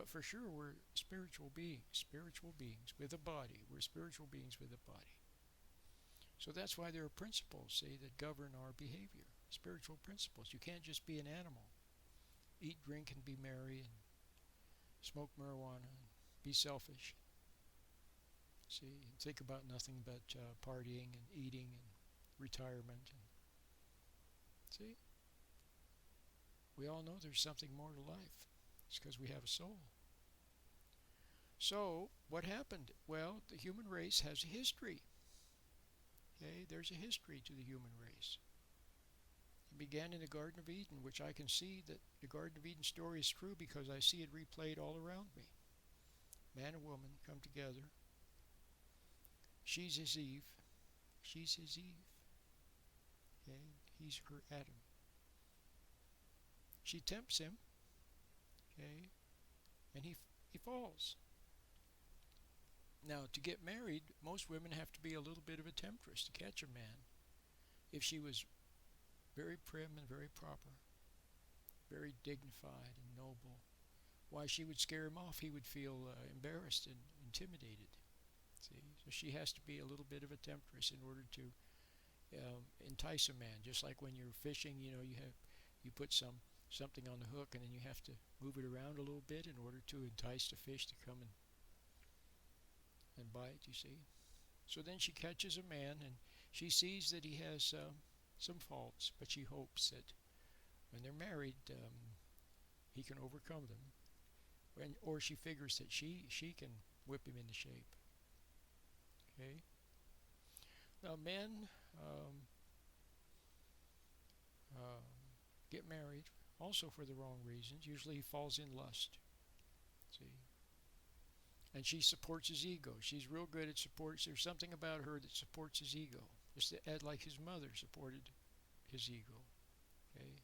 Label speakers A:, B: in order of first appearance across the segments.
A: But for sure, we're spiritual beings with a body. We're spiritual beings with a body. So that's why there are principles, say, that govern our behavior. Spiritual principles. You can't just be an animal. Eat, drink, and be merry, and smoke marijuana, and be selfish. See, and think about nothing but partying and eating and retirement. And see, we all know there's something more to life. It's because we have a soul. So, what happened? Well, the human race has a history. Okay, there's a history to the human race. It began in the Garden of Eden, which I can see that the Garden of Eden story is true because I see it replayed all around me. Man and woman come together. She's his Eve. She's his Eve. Okay, he's her Adam. She tempts him. Okay, and he falls. Now, to get married, most women have to be a little bit of a temptress to catch a man. If she was very prim and very proper, very dignified and noble, why, she would scare him off. He would feel embarrassed and intimidated. See, so she has to be a little bit of a temptress in order to entice a man. Just like when you're fishing, you put something on the hook, and then you have to move it around a little bit in order to entice the fish to come and bite, you see. So then she catches a man, and she sees that he has some faults, but she hopes that when they're married, he can overcome them. Or she figures that she can whip him into shape. Okay? Now, men get married also for the wrong reasons. Usually he falls in lust. See? And she supports his ego. She's real good at supports. There's something about her that supports his ego. Just like his mother supported his ego. Okay?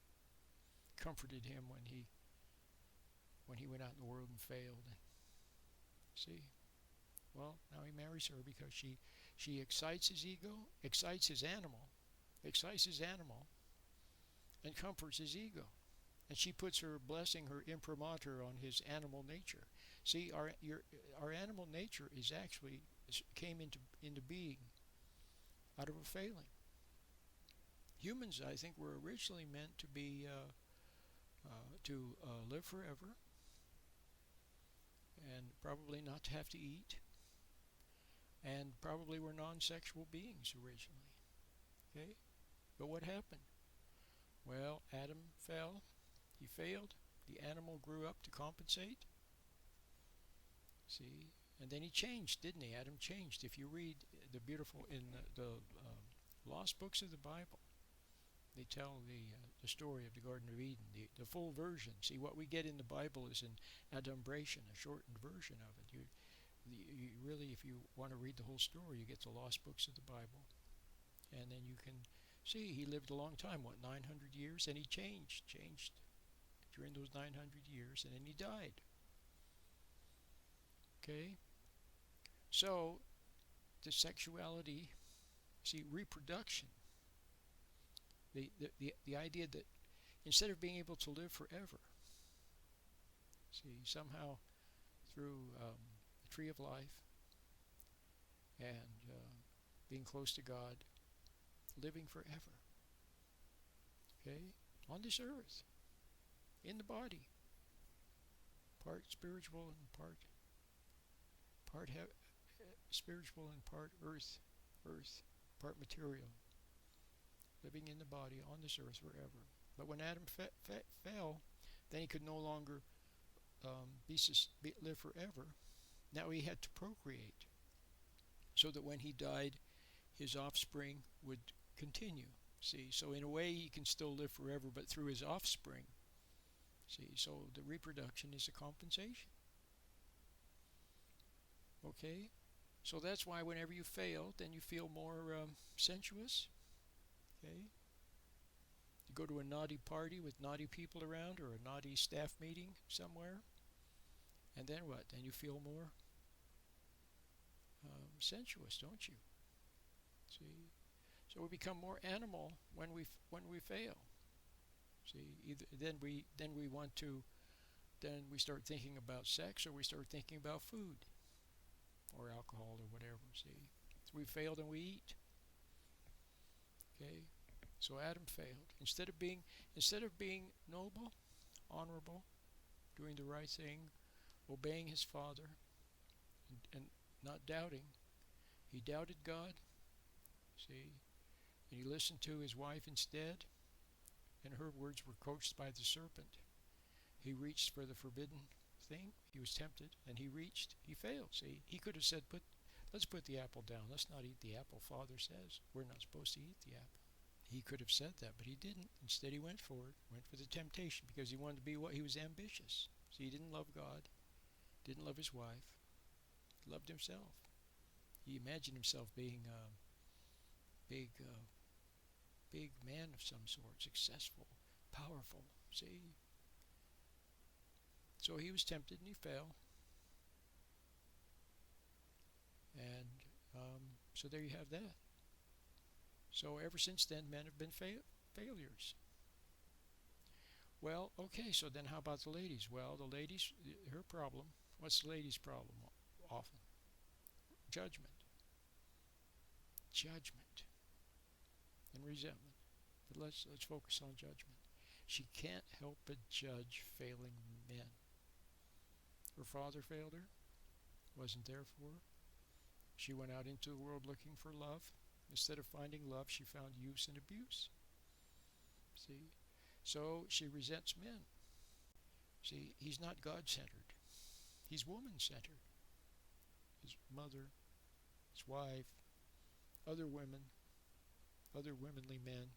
A: Comforted him when he went out in the world and failed. See? Well, now he marries her because she excites his ego, excites his animal, and comforts his ego. And she puts her blessing, her imprimatur on his animal nature. See, our animal nature came into being out of a failing. Humans, I think, were originally meant to be to live forever, and probably not to have to eat, and probably were non-sexual beings originally. Okay, but what happened? Well, Adam fell. He failed. The animal grew up to compensate. See, and then he changed, didn't he? Adam changed. If you read the beautiful in the lost books of the Bible, they tell the story of the Garden of Eden, the full version. See, what we get in the Bible is an adumbration, a shortened version of it. You really, if you want to read the whole story, you get the lost books of the Bible, and then you can see he lived a long time. What, 900 years? And he changed during those 900 years, and then he died. Okay, so the sexuality, see, reproduction. The idea that instead of being able to live forever, see, somehow through the tree of life and being close to God, living forever, okay, on this earth, in the body, part spiritual and part spiritual and part earth, part material, living in the body on this earth forever. But when Adam fell, then he could no longer live forever. Now he had to procreate, so that when he died, his offspring would continue. See, so in a way he can still live forever, but through his offspring. See, so the reproduction is a compensation. Okay, so that's why whenever you fail, then you feel more sensuous. Okay, you go to a naughty party with naughty people around, or a naughty staff meeting somewhere, and then what? Then you feel more sensuous, don't you? See, so we become more animal when we fail. See, then we want to then we start thinking about sex, or we start thinking about food or alcohol or whatever. See, so we failed and we eat. Okay, so Adam failed. Instead of being noble, honorable, doing the right thing, obeying his father, and not doubting, he doubted God. See, and he listened to his wife instead, and her words were coached by the serpent. He reached for the forbidden thing. He was tempted, and he reached. He failed. See, he could have said, let's put the apple down. Let's not eat the apple. Father says we're not supposed to eat the apple. He could have said that, but he didn't. Instead, he went for it. Went for the temptation because he wanted to be what? He was ambitious. See, he didn't love God. Didn't love his wife. He loved himself. He imagined himself being a big man of some sort, successful, powerful. See? So he was tempted and he fell. And so there you have that. So ever since then, men have been failures. Well, okay, so then how about the ladies? Well, the ladies, her problem, what's the lady's problem often? Judgment. Judgment and resentment. But let's focus on judgment. She can't help but judge failing men. Her father failed her, wasn't there for her. She went out into the world looking for love. Instead of finding love, she found use and abuse. See? So she resents men. See, he's not God-centered. He's woman-centered. His mother, his wife, other women, other womanly men,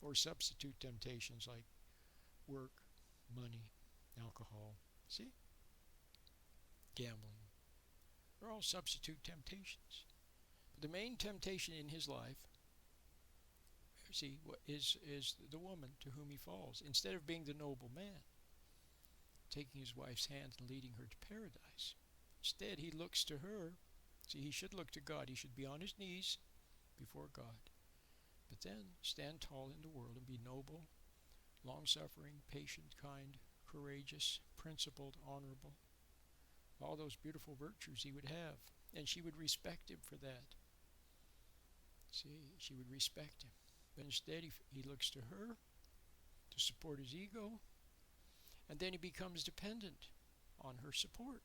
A: or substitute temptations like work, money, alcohol. See? Gambling. They're all substitute temptations. The main temptation in his life, see, is the woman to whom he falls. Instead of being the noble man, taking his wife's hand and leading her to paradise, instead he looks to her. See, he should look to God. He should be on his knees before God. But then stand tall in the world and be noble, long-suffering, patient, kind, courageous, principled, honorable. All those beautiful virtues he would have. And she would respect him for that. See, she would respect him. But instead he looks to her to support his ego, and then he becomes dependent on her support.